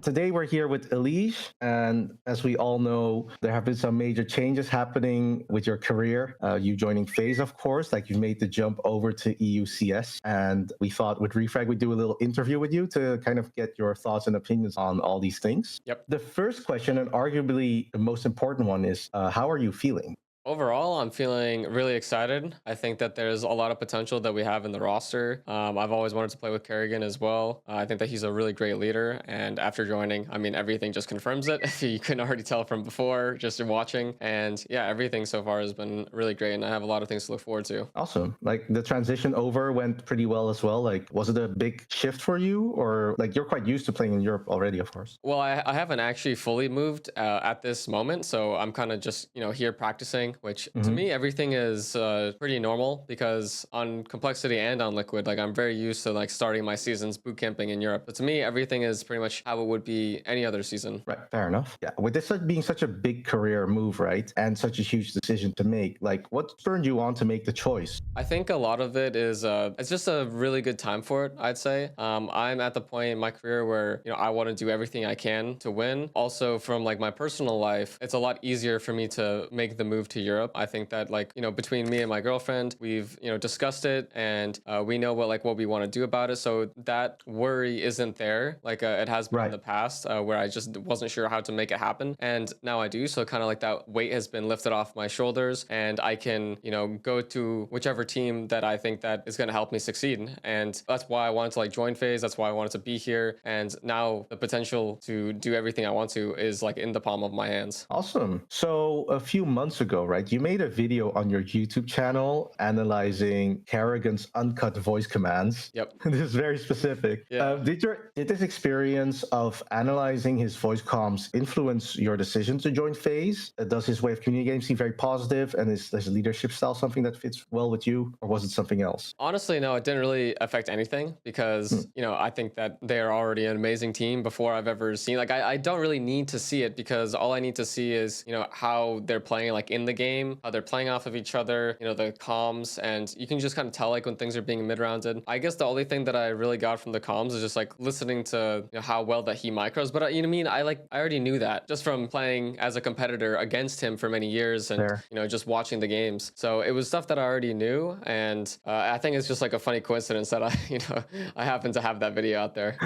Today we're here with EliGE, and as we all know, there have been some major changes happening with your career. You joining FaZe, of course, like you've made the jump over to EUCS, and we thought with Refrag we'd do a little interview with you to kind of get your thoughts and opinions on all these things. Yep. The first question, and arguably the most important one, is how are you feeling? Overall, I'm feeling really excited. I think that there's a lot of potential that we have in the roster. I've always wanted to play with karrigan as well. I think that he's a really great leader. And after joining, I mean, everything just confirms it. If you couldn't already tell from before, just in watching. And yeah, everything so far has been really great. And I have a lot of things to look forward to. Awesome. Like the transition over went pretty well as well. Like, was it a big shift for you, or like you're quite used to playing in Europe already, of course? Well, I haven't actually fully moved at this moment. So I'm kind of just, here practicing, which to Mhm. me, everything is pretty normal because on complexity and on liquid, like I'm very used to like starting my seasons boot camping in Europe. But to me, everything is pretty much how it would be any other season. Right, fair enough. Yeah, with this being such a big career move, right, and such a huge decision to make, like, what spurred you on to make the choice? I think a lot of it is it's just a really good time for it, I'd say. I'm at the point in my career where, I want to do everything I can to win. Also, from like my personal life, it's a lot easier for me to make the move to Europe. I think that between me and my girlfriend, we've, discussed it, and we know what we want to do about it. So that worry isn't there like it has been in Right. the past where I just wasn't sure how to make it happen. And now I do. So kind of like that weight has been lifted off my shoulders, and I can, go to whichever team that I think that is going to help me succeed. And that's why I wanted to like join FaZe. That's why I wanted to be here. And now the potential to do everything I want to is like in the palm of my hands. Awesome. So a few months ago, right, you made a video on your YouTube channel analyzing karrigan's uncut voice commands. Yep. This is very specific. Yeah. Did this experience of analyzing his voice comms influence your decision to join FaZe? Does his way of communicating seem very positive, and is his leadership style something that fits well with you, or was it something else? Honestly, no, it didn't really affect anything because, I think that they are already an amazing team before I've ever seen. Like, I don't really need to see it because all I need to see is, how they're playing like in the game, how they're playing off of each other, the comms, and you can just kind of tell like when things are being mid-rounded. I guess the only thing that I really got from the comms is just like listening to how well that he micros. But you know what I mean? I already knew that just from playing as a competitor against him for many years and, Fair. just watching the games. So it was stuff that I already knew. And I think it's just like a funny coincidence that I happen to have that video out there.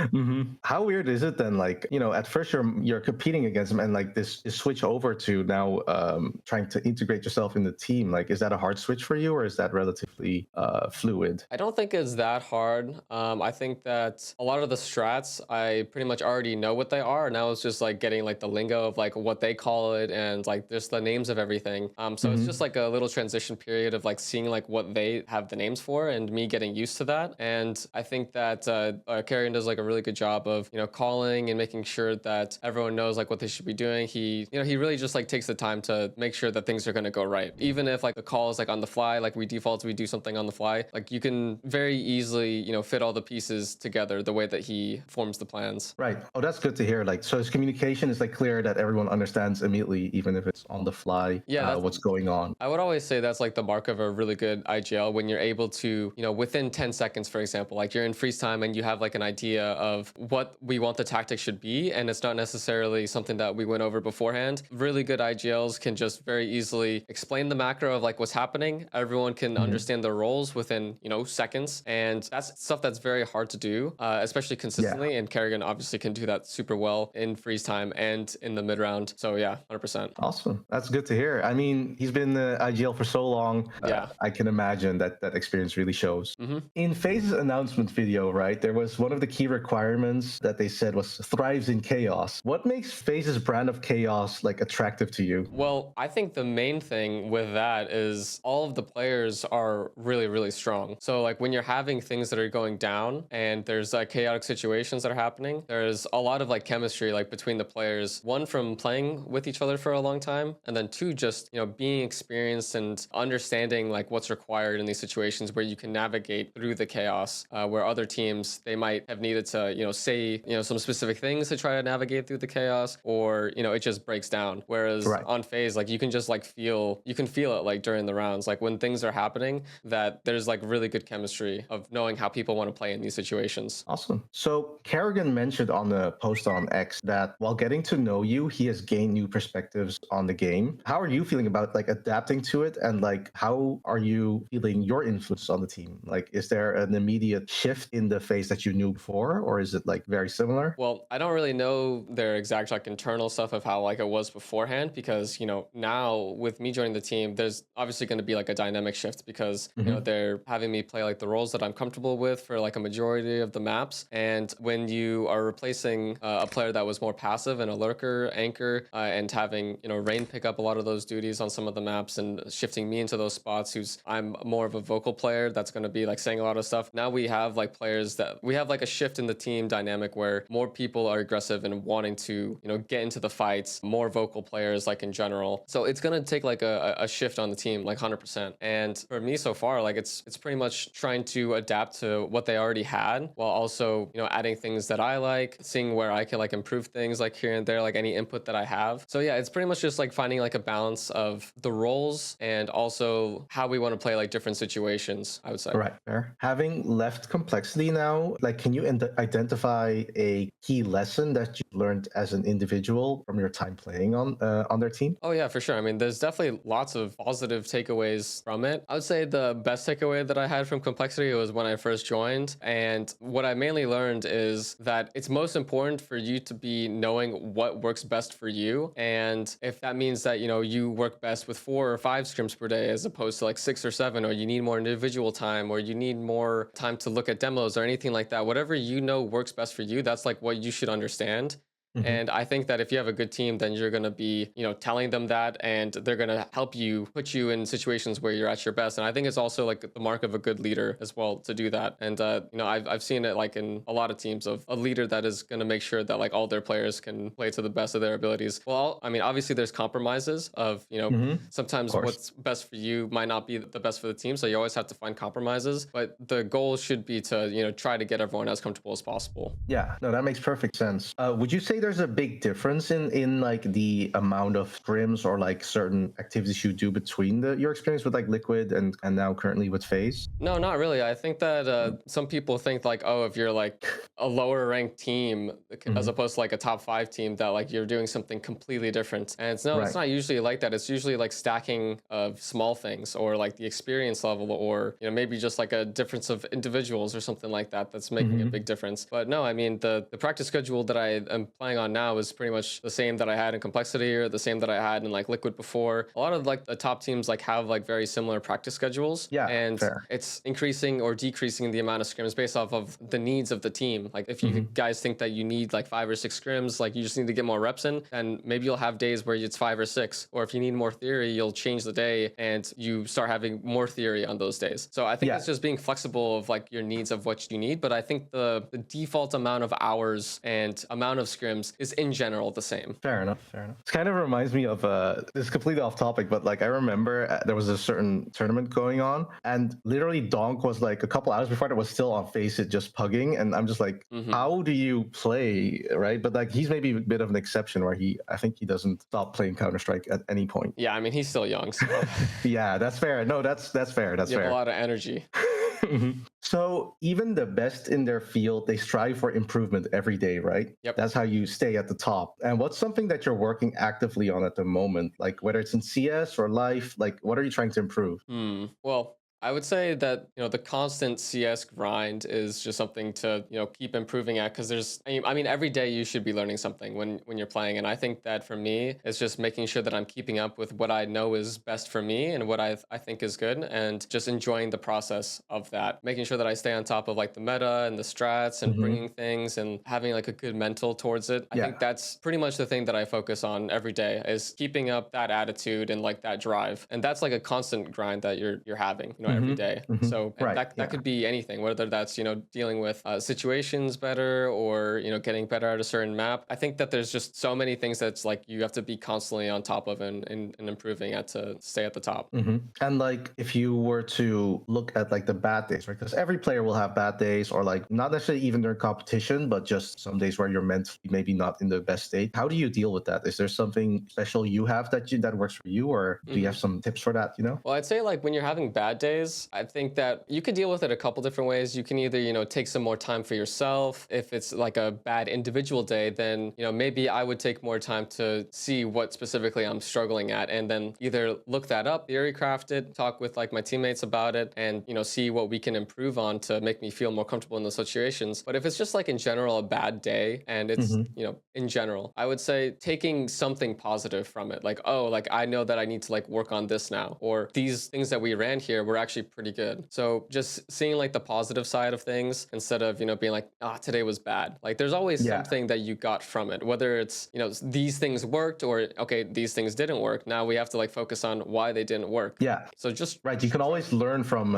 How weird is it then? Like, at first you're competing against him, and like this switch over to now trying to integrate yourself in the team. Like, is that a hard switch for you, or is that relatively fluid? I don't think it's that hard. I think that a lot of the strats, I pretty much already know what they are. Now it's just like getting like the lingo of like what they call it and like just the names of everything. So it's just like a little transition period of like seeing like what they have the names for and me getting used to that. And I think that karrigan does like a really good job of, calling and making sure that everyone knows like what they should be doing. He really just like takes the time to make sure that things are going to go right. Even if like the call is like on the fly, like we do something on the fly, like you can very easily, fit all the pieces together the way that he forms the plans. Right. Oh, that's good to hear. Like, so his communication is like clear that everyone understands immediately, even if it's on the fly, Yeah, what's going on. I would always say that's like the mark of a really good IGL when you're able to, within 10 seconds, for example, like you're in freeze time and you have like an idea of what we want the tactic should be, and it's not necessarily something that we went over beforehand. Really good IGLs can just very easily explain the macro of like what's happening. Everyone can understand their roles within, seconds. And that's stuff that's very hard to do, especially consistently. And karrigan obviously can do that super well in freeze time and in the mid round. So yeah, 100%. Awesome. That's good to hear. I mean, he's been the IGL for so long. Yeah. I can imagine that experience really shows. In FaZe's announcement video, right, there was one of the key requirements that they said was thrives in chaos. What makes FaZe's brand of chaos like attractive to you? Well, I think the main thing with that is all of the players are really, really strong. So like when you're having things that are going down and there's chaotic situations that are happening, there's a lot of like chemistry like between the players. One, from playing with each other for a long time, and then two, just being experienced and understanding like what's required in these situations where you can navigate through the chaos, where other teams, they might have needed to say some specific things to try to navigate through the chaos, or it just breaks down. Whereas Right. on FaZe, like you can just like feel feel it like during the rounds, like when things are happening, that there's like really good chemistry of knowing how people want to play in these situations. Awesome. So karrigan mentioned on the post on X that while getting to know you, he has gained new perspectives on the game. How are you feeling about like adapting to it, and like how are you feeling your influence on the team? Like, is there an immediate shift in the FaZe that you knew before, or is it like very similar? Well, I don't really know their exact like internal stuff of how like it was beforehand, because now with me joining the team, there's obviously going to be like a dynamic shift, because they're having me play like the roles that I'm comfortable with for like a majority of the maps. And when you are replacing a player that was more passive and a lurker, anchor, and having Rain pick up a lot of those duties on some of the maps and shifting me into those spots, who's I'm more of a vocal player that's going to be like saying a lot of stuff. Now we have like players that we have like a shift in the team dynamic where more people are aggressive and wanting to get into the fights, more vocal players like in general. So it's going to take like a shift on the team like 100%. And for me so far, like it's pretty much trying to adapt to what they already had, while also adding things that I like, seeing where I can like improve things like here and there, like any input that I have. So yeah, it's pretty much just like finding like a balance of the roles and also how we want to play like different situations, I would say. Right. Fair. Having left complexity now, like, can you identify a key lesson that you learned as an individual from your time playing on their team? Oh yeah, for sure. I mean, there's definitely lots of positive takeaways from it. I would say the best takeaway that I had from complexity was when I first joined. And what I mainly learned is that it's most important for you to be knowing what works best for you. And if that means that, you work best with 4 or 5 scrims per day as opposed to like 6 or 7, or you need more individual time, or you need more time to look at demos or anything like that, whatever works best for you, that's like what you should understand. And I think that if you have a good team, then you're going to be, telling them that, and they're going to help you, put you in situations where you're at your best. And I think it's also like the mark of a good leader as well to do that. And, I've seen it like in a lot of teams of a leader that is going to make sure that like all their players can play to the best of their abilities. Well, I mean, obviously there's compromises of, sometimes what's best for you might not be the best for the team. So you always have to find compromises, but the goal should be to, try to get everyone as comfortable as possible. Yeah, no, that makes perfect sense. Would you say there's a big difference in like the amount of scrims or like certain activities you do between your experience with like Liquid and now currently with FaZe? No, not really. I think that some people think like, oh, if you're like a lower ranked team as opposed to like a top 5 team, that like you're doing something completely different. And it's Right. it's not usually like that. It's usually like stacking of small things, or like the experience level, or maybe just like a difference of individuals or something like that that's making a big difference. But no, I mean the practice schedule that I am playing on now is pretty much the same that I had in complexity, or the same that I had in like Liquid before. A lot of like the top teams like have like very similar practice schedules. Yeah, And fair. it's increasing or decreasing the amount of scrims based off of the needs of the team. Like if you guys think that you need like 5 or 6 scrims, like you just need to get more reps in, and maybe you'll have days where it's 5 or 6. Or if you need more theory, you'll change the day and you start having more theory on those days. So I think it's just being flexible of like your needs of what you need. But I think the default amount of hours and amount of scrims is in general the same. Fair enough. Fair enough. It kind of reminds me of this is completely off topic, but like I remember there was a certain tournament going on, and literally Donk was like a couple hours before that was still on FaZe it just pugging, and I'm just like, how do you play, right? But like he's maybe a bit of an exception where I think he doesn't stop playing Counter-Strike at any point. Yeah, I mean he's still young, so Yeah, that's fair. No, that's fair. That's you fair. have a lot of energy. So even the best in their field, they strive for improvement every day, right? Yep. That's how you stay at the top. And what's something that you're working actively on at the moment? Like whether it's in CS or life, like what are you trying to improve? Well, I would say that the constant CS grind is just something to keep improving at, because I mean every day you should be learning something when you're playing, and I think that for me it's just making sure that I'm keeping up with what I know is best for me and what I think is good, and just enjoying the process of that, making sure that I stay on top of like the meta and the strats and bringing things and having like a good mental towards it. I think that's pretty much the thing that I focus on every day, is keeping up that attitude and like that drive, and that's like a constant grind that you're having. every Hmm. day. Hmm. So and Right. that Yeah. could be anything, whether that's dealing with situations better, or getting better at a certain map. I think that there's just so many things that's like you have to be constantly on top of, and improving at to stay at the top. And like, if you were to look at like the bad days, right? Because every player will have bad days, or like not necessarily even during competition, but just some days where you're mentally maybe not in the best state. How do you deal with that? Is there something special you have that works for you, or do you have Mhm. some tips for that? Well, I'd say like when you're having bad days, I think that you could deal with it a couple different ways. You can either, take some more time for yourself. If it's like a bad individual day, then, maybe I would take more time to see what specifically I'm struggling at, and then either look that up, theory craft it, talk with like my teammates about it, and, see what we can improve on to make me feel more comfortable in those situations. But if it's just like in general a bad day, and it's, Hmm. in general, I would say taking something positive from it. Like, oh, like I know that I need to like work on this now, or these things that we ran here were actually pretty good. So just seeing like the positive side of things, instead of, being like, today was bad. Like there's always Yeah. something that you got from it, whether it's, these things worked, or okay, these things didn't work. Now we have to like focus on why they didn't work. Yeah. So just Right. You can always learn from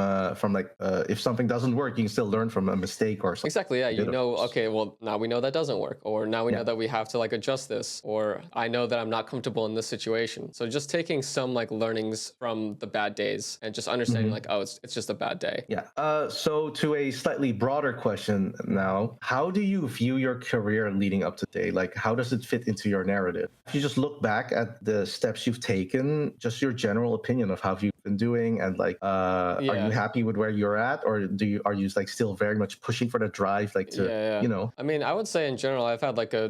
like if something doesn't work, you can still learn from a mistake or something. exactly, yeah, You did, of course. okay, well, now we know that doesn't work, or now we know Yeah. that we have to like adjust this, or I know that I'm not comfortable in this situation. So just taking some like learnings from the bad days, and just understanding like, oh, it's just a bad day. Yeah. So to a slightly broader question now, how do you view your career leading up to today? Like, how does it fit into your narrative? If you just look back at the steps you've taken, just your general opinion of how you've been doing, and like, are you Yeah. happy with where you're at, or are you like still very much pushing for the drive, like to, Yeah, yeah. I mean, I would say in general, I've had like I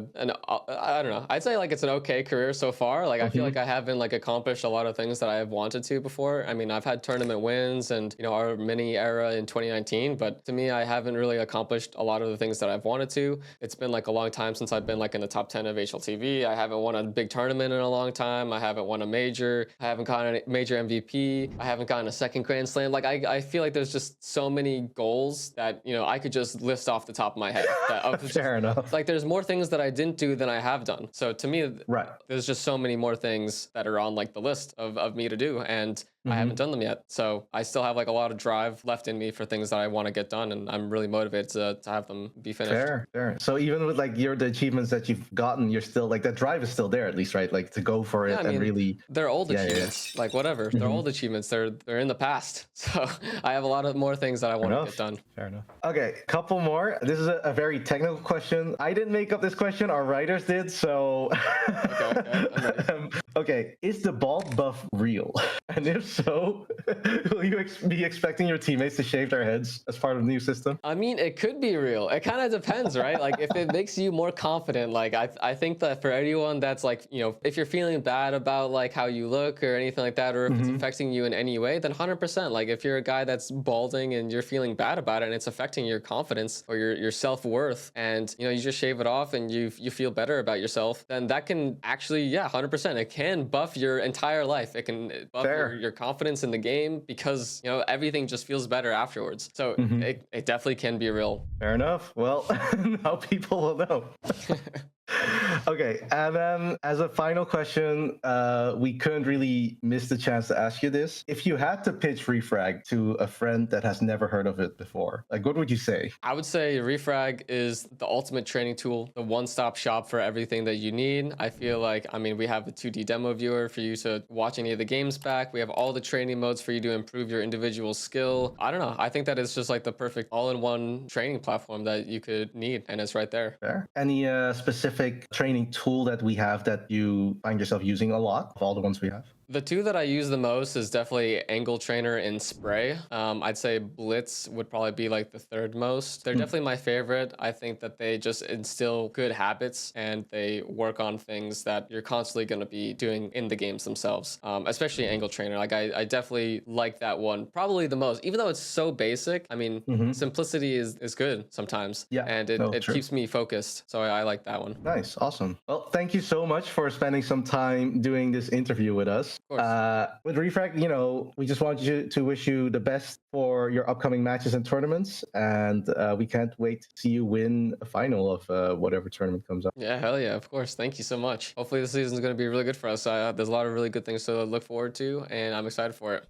don't know. I'd say like it's an okay career so far. Like I feel like Mhm. I haven't like accomplished a lot of things that I have wanted to before. I mean, I've had tournament wins, and our mini era in 2019, but to me, I haven't really accomplished a lot of the things that I've wanted to. It's been like a long time since I've been like in the top 10 of HLTV. I haven't won a big tournament in a long time. I haven't won a major. I haven't gotten a major MVP. I haven't gotten a second Grand Slam. Like I feel like there's just so many goals that I could just list off the top of my head. That Fair enough. like there's more things that I didn't do than I have done. So to me, Right. there's just so many more things that are on like the list of me to do, and I haven't Mhm. done them yet. So I still have like a lot of drive left in me for things that I want to get done, and I'm really motivated to have them be finished. Fair, fair. So even with like the achievements that you've gotten, you're still like that drive is still there at least, right? Like to go for Yeah, it I and mean, really. they're old Yeah, yeah, yeah. achievements. Like whatever, they're Mhm. old achievements. They're in the past. So I have a lot of more things that I Fair want to get enough. done. Fair enough. Okay, couple more. This is a very technical question. I didn't make up this question. Our writers did. So. Okay, okay, I'm ready. Okay, is the bald buff real? And if so, will you be expecting your teammates to shave their heads as part of the new system? I mean, it could be real. It kind of depends, right? Like if it makes you more confident, like I think that for anyone that's like, if you're feeling bad about like how you look or anything like that, or if it's Mhm. affecting you in any way, then 100%. Like if you're a guy that's balding and you're feeling bad about it, and it's affecting your confidence or your self-worth, and you just shave it off and you feel better about yourself, then that can actually, yeah, 100%. It can buff your entire life. It can buff Fair. your confidence in the game, because everything just feels better afterwards. So Mhm. it definitely can be real. Fair enough. Well, now people will know. Okay, and then as a final question, we couldn't really miss the chance to ask you this. If you had to pitch Refrag to a friend that has never heard of it before, like what would you say? I would say Refrag is the ultimate training tool, the one-stop shop for everything that you need. I feel like, I mean, we have a 2D demo viewer for you to watch any of the games back. We have all the training modes for you to improve your individual skill. I don't know. I think that it's just like the perfect all-in-one training platform that you could need, and it's right there. Fair. Any specific training tool that we have that you find yourself using a lot of all the ones we have? The two that I use the most is definitely Angle Trainer and Spray. I'd say Blitz would probably be like the third most. They're definitely my favorite. I think that they just instill good habits, and they work on things that you're constantly going to be doing in the games themselves, especially Angle Trainer. Like I definitely like that one probably the most, even though it's so basic. I mean, simplicity is good sometimes, Yeah, and no, it true. keeps me focused. So I like that one. Nice, awesome. Well, thank you so much for spending some time doing this interview with us. Of course. With Refrag, we just want you to wish you the best for your upcoming matches and tournaments, and we can't wait to see you win a final of whatever tournament comes up. Yeah, hell yeah, of course. Thank you so much. Hopefully this season is going to be really good for us. There's a lot of really good things to look forward to, and I'm excited for it.